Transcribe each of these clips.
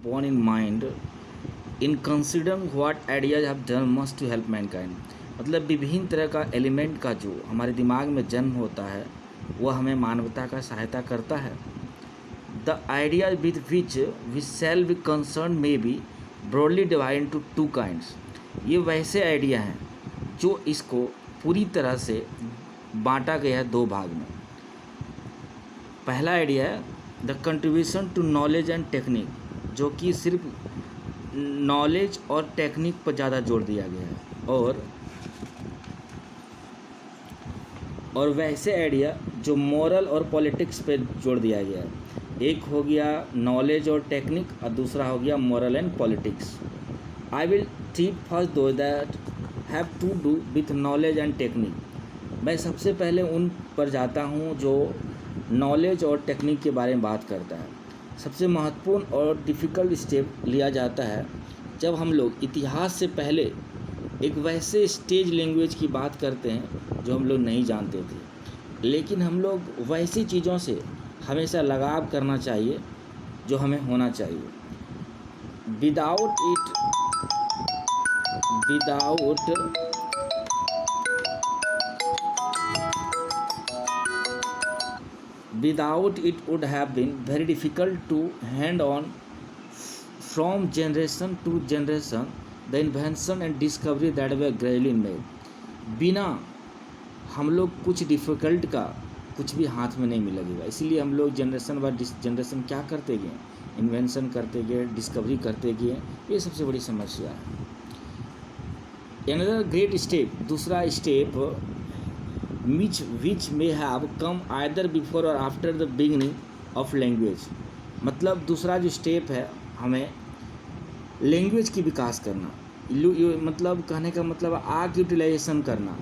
born in mind in considering what ideas have done much to help mankind। मतलब विभिन्न तरह का element का जो हमारे दिमाग में जन्म होता है वह हमें मानवता का सहायता करता है। The idea with which we shall be concern may be broadly divide into two kinds. ये वैसे आइडिया हैं जो इसको पूरी तरह से बांटा गया है दो भाग में। पहला आइडिया है the contribution to knowledge and technique, जो कि सिर्फ नॉलेज और टेक्निक पर ज़्यादा जोर दिया गया है। और वैसे आइडिया जो मॉरल और पॉलिटिक्स पे जोर दिया गया है। एक हो गया नॉलेज और टेक्निक और दूसरा हो गया moral and politics. I will treat first those that have to do with knowledge and technique. मैं सबसे पहले उन पर जाता हूँ जो नॉलेज और टेक्निक के बारे में बात करता है। सबसे महत्वपूर्ण और डिफ़िकल्ट स्टेप लिया जाता है जब हम लोग इतिहास से पहले एक वैसे स्टेज लैंग्वेज की बात करते हैं जो हम लोग नहीं जानते थे, लेकिन हम लोग वैसी चीज़ों से हमेशा लगाव करना चाहिए जो हमें होना चाहिए। Without it would have been very difficult to hand on from generation to generation the invention and discovery that were gradually made। बिना हम लोग कुछ डिफ़िकल्ट का कुछ भी हाथ में नहीं मिलेगा, इसीलिए हम लोग जनरेशन बाय जनरेशन क्या करते गए, इन्वेंशन करते गए, डिस्कवरी करते गए। ये सबसे बड़ी समस्या है। Another great step, दूसरा step which may have come either before or after the beginning of language। मतलब दूसरा जो स्टेप है हमें लैंग्वेज की विकास करना, मतलब कहने का मतलब आग यूटिलाइजेशन करना।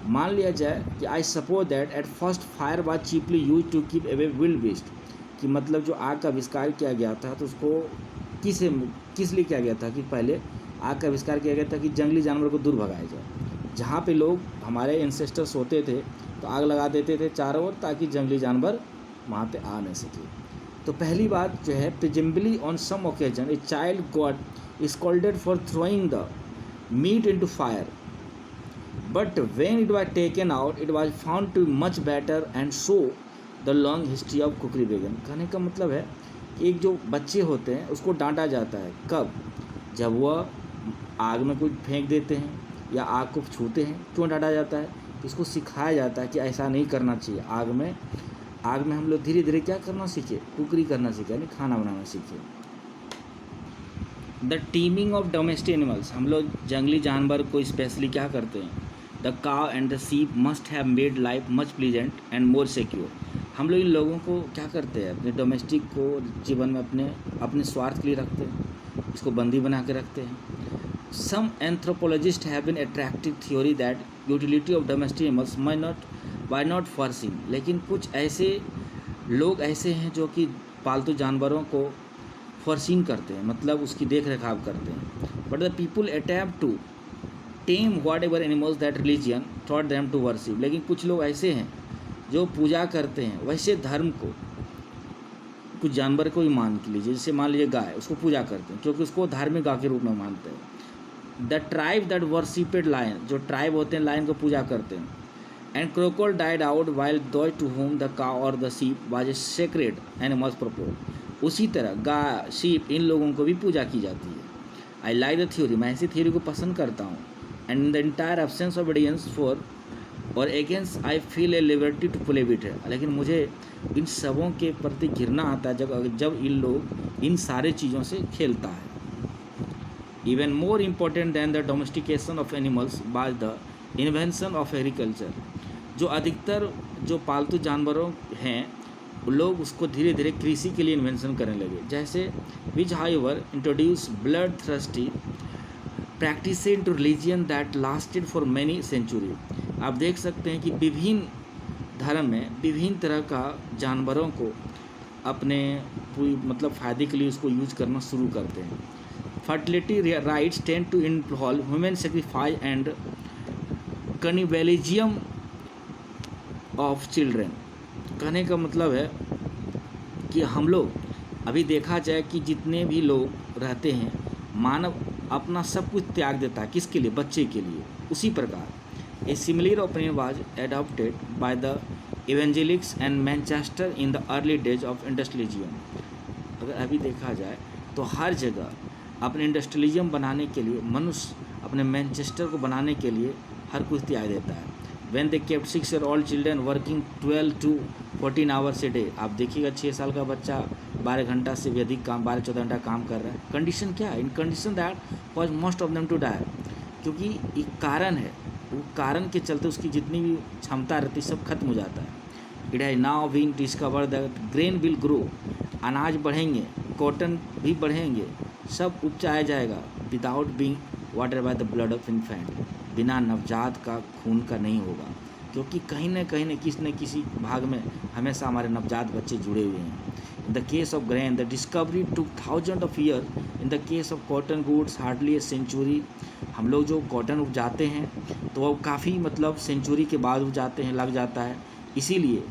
मान लिया जाए कि I suppose that at first fire was cheaply use to keep away wild beast, कि मतलब जो आग का आविष्कार किया गया था तो उसको किस लिए किया गया था कि पहले आग का आविष्कार किया गया था कि जंगली जानवर को दूर भगाया जाए। जहाँ पे लोग हमारे एंसेस्टर्स होते थे तो आग लगा देते थे चारों ओर ताकि जंगली जानवर वहाँ पे आ नहीं सके। तो पहली बात जो है presumably on some occasion a child got scolded for throwing the meat into fire, but when it was taken out it was found too much better and so the long history of cookery began. कहने का मतलब है कि एक जो बच्चे होते हैं उसको डांटा जाता है कब, जब वह आग में कुछ फेंक देते हैं या आग को छूते हैं। क्यों डांटा जाता है? तो इसको सिखाया जाता है कि ऐसा नहीं करना चाहिए। आग में हम लोग धीरे धीरे क्या करना सीखे, कुकरी करना सीखे, यानी खाना बनाना सीखे। The teeming of domestic animals, हम लोग जंगली जानवर को स्पेशली क्या करते हैं, द काव and the ship must have made life much pleasant and more secure. हम लोग इन लोगों को क्या करते हैं, अपने डोमेस्टिक को जीवन में अपने स्वार्थ के लिए रखते हैं, इसको बंदी बना के रखते हैं। Some anthropologists have been attractive theory that utility of domestic animals by not foreseen। लेकिन कुछ ऐसे लोग ऐसे हैं जो कि पालतू जानवरों को फॉरसीन करते हैं, मतलब उसकी देख रेखाव करते हैं। But the people attempt to tame whatever animals that religion thought them to worship. लेकिन कुछ लोग ऐसे हैं जो पूजा करते हैं वैसे धर्म को, कुछ जानवर को ही मान के लीजिए, जैसे मान लीजिए गाय, उसको पूजा करते हैं क्योंकि उसको धार्मिक गाय के रूप में मानते हैं। The tribe that worshipped lion, जो ट्राइब होते हैं लायन को पूजा करते हैं। And crocodile died out while those to whom the cow और the sheep was a sacred animals purpose. उसी तरह गाय, शीप, इन लोगों को भी पूजा की जाती है। आई लाइक द थ्योरी, मैं ऐसी थ्योरी को पसंद करता हूँ। And in the entire absence of evidence for और against I feel a liberty to play with है। लेकिन मुझे इन सबों के प्रति घृणा आता है जब इन लोग इन सारे चीज़ों से खेलता है। Even more important than the domestication of animals was the invention of agriculture। जो अधिकतर जो पालतू जानवरों हैं लोग उसको धीरे धीरे कृषि के लिए इन्वेंशन करने लगे, जैसे which however introduced bloodthirsty practice into religion that lasted for many centuries। आप देख सकते हैं कि विभिन्न धर्म में विभिन्न तरह का जानवरों को अपने मतलब फ़ायदे के लिए उसको यूज करना शुरू करते हैं। Fertility rites tend to involve human sacrifice and cannibalism of children। कहने का मतलब है कि हम लोग अभी देखा जाए कि जितने भी लोग रहते हैं, मानव अपना सब कुछ त्याग देता है, किसके लिए? बच्चे के लिए। उसी प्रकार a similar opinion was adopted by the evangelicals and Manchester in the early days of industrialism. अगर अभी देखा जाए तो हर जगह अपने इंडस्ट्रियलिज्म बनाने के लिए मनुष्य अपने मैनचेस्टर को बनाने के लिए हर कुछ त्याग देता है। When they kept 6-year-old children working 12 to 14 hours a day, आप देखिएगा 6 साल का बच्चा 12 घंटा से भी अधिक काम, 12-14 घंटा काम कर रहा है। कंडीशन क्या है? In condition that cause most of them to die, क्योंकि एक कारण है, वो कारण के चलते उसकी जितनी भी क्षमता रहती है सब खत्म हो जाता है। It has now been discover that grain will grow, अनाज बढ़ेंगे, कॉटन भी बढ़ेंगे, सब उपजाया जाएगा without being water by the blood of infant, बिना नवजात का खून का नहीं होगा, क्योंकि कहीं न किसी भाग में हमेशा हमारे नवजात बच्चे जुड़े हुए हैं। In the case of grain the discovery took thousand of year, in the case of cotton goods hardly a century. हम लोग जो कॉटन उपजाते हैं तो वो काफ़ी मतलब सेंचुरी के बाद उपजाते हैं, लग जाता है। इसीलिए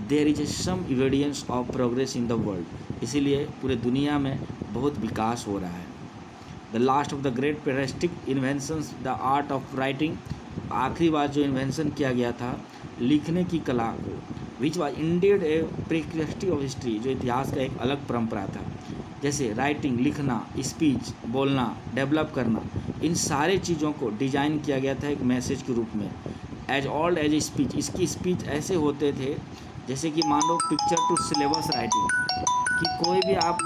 there is some evidence of progress in the world, इसीलिए पूरे दुनिया में बहुत विकास हो रहा है। The last of the great prehistoric inventions the art of writing, आखिरी बार जो इन्वेंशन किया गया था लिखने की कला को, which was indeed a prerequisite of history, जो इतिहास का एक अलग परंपरा था। जैसे राइटिंग, लिखना, स्पीच बोलना, डेवलप करना, इन सारे चीज़ों को डिजाइन किया गया था एक मैसेज के रूप में। एज ओल्ड एज स्पीच, इसकी स्पीच ऐसे होते थे जैसे कि मान लो पिक्चर टू सिलेबस राइटिंग, कि कोई भी आप